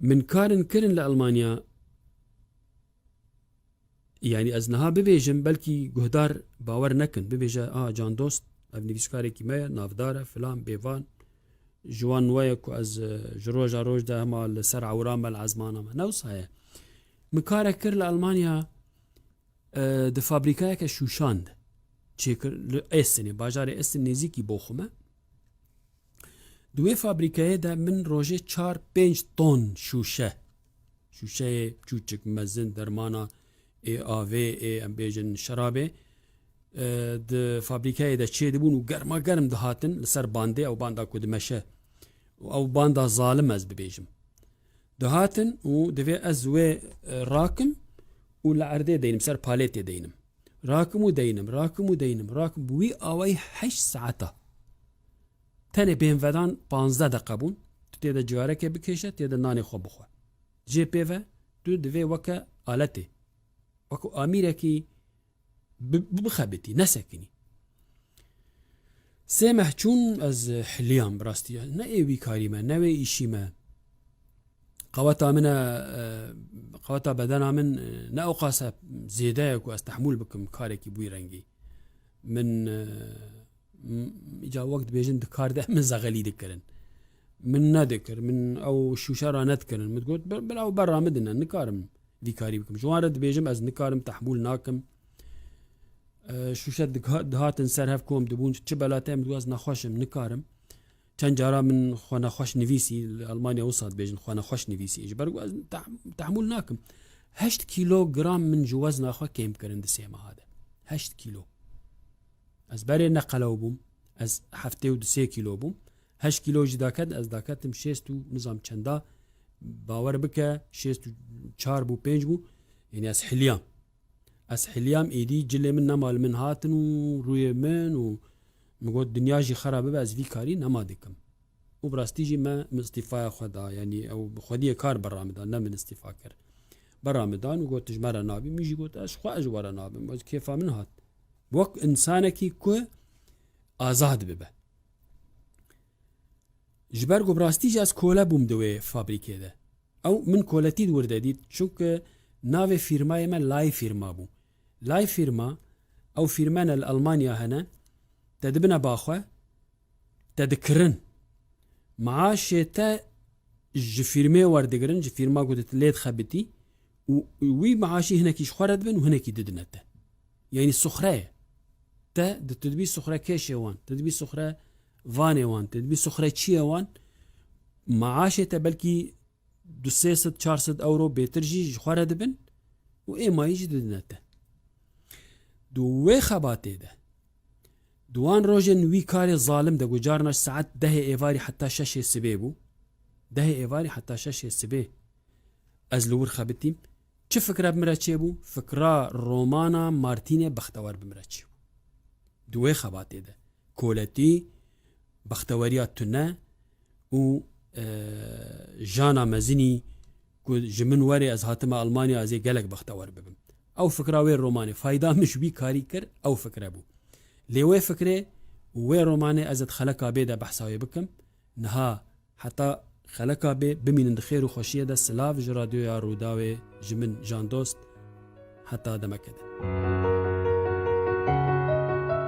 من كارن كرن لألمانيا يعني ازنها ببيجم بلكي جهدار باور نكن ببيجا جان دوست اف نفسكاري كيما نافدار فلان بيفان جوان وياك از جروجا روج ده ما السر عورام العزمانه ما نوص هي مكاره كر لألمانيا د فابريكا كشوشاند تشيكر اسني باجار اسن نزيكي بوخمه دوی فابریکای ده من روزه 4-5 طن شوشه چوچک مزن درمانا ای آوه ای ام بیجن شرابه ده فابریکای ده چه دبون و گرما گرم ده هاتن لسر بانده او بانده کدمشه او بانده ظالم از ببیجم ده هاتن و دوی از و راکم و لعرده دینم سر پالت دینم راکم و دینم بوی آوه 8 ساعته تنه بین ودان 15 دقیقه بون تو تیده جواره که بکشه تیده نانی خوب بخواه جی پی و تو دوی وکا آلته وکو آمیره کی بخبتی نسکنی سمح چون از حلیام براستی نه ایوی کاری من نه ایشی من قواتا من قواتا بدنا من نه اوقاسه زیده کو استحمل بکم کاری کی بوی رنگی من اجا وقت بيجن دكار ده من زغلي ذكرن من نذكر من او شوشارة نذكرن متقول بلاو برا مدنا نكارم ذكاري بكم جوارد بيجم از نكارم تحمول ناكم شوشات دهات نسر هفكم دبون تشبلاتهم دواز نخوشم نكارم تنجارا من خوانا خوش نفيسي ألمانيا وصلت بيجن خوانا خوش نفيسي اجبر تحمول ناكم 8 كيلو جرام من جواز ناخوا كيم كرن دسيما هذا 8 كيلو از برای نقلو بوم از هفته و 3 کیلو بوم 8 کیلو جدا کد از داکتم 6 و نظام چندا باور بکه 6 و 4 بو 5 بو یعنی از حلیام ایدی جلی من نمال من هاتن و روی من و مگود دنیا جی خرابه به از وی کاری نما دکم و براستی جی ما استفاء خدا یعنی او خودی کار برامدان نه من استفاء کر برامدان و گوت تجمره نابی میجی گوت اش خو اجواره نابی باز کیفا من هات وك إنسانكي كو آزاد ببه جبرگو براستي جاز كولا بوم دوي فابريكي ده او من كولاتي دور داديد چونك ناوي فيرماي ما لاي فيرما بو لاي فيرما او فيرمان الألمانيا هنا تدبنا باخوة تدكرن معاشتا جفيرمي واردقرن جفيرما قدت ليد خبتي وي معاشي هناكي شخورد بن وهناكي ددنته يعني السخرية تا تدبي سخرة كيش وان تدبي سخرة فاني وان تدبي سخرة تشي وان معاشته بلكي 200-400 اورو بيترجي جخوره دبن و اي ما يجي دنته دوي خباته ده دوان روجن وي كاري ظالم ده جارنا ساعات ده ايفاري حتى شاشه سبيبو ده ايفاري حتى شاشه سبي ازلور خبتيم چه فكره بمرچه بو فكره رومانا مارتيني بختوار بمرچه دوي خباته ده كولتي بختواريات تنا و جانا مزني كو جمن وري از هاتما المانيا ازي قالك بختوار ببم او فكره وين روماني فايده مش بي كاري كر او فكره بو ليه فكره وين روماني ازت خلقا بيدا بحساوي بكم نها حتى خلقا بي بمين الخير وخوشيه ده سلاف جراديو يا روداوي جمن جان دوست حتى دمكده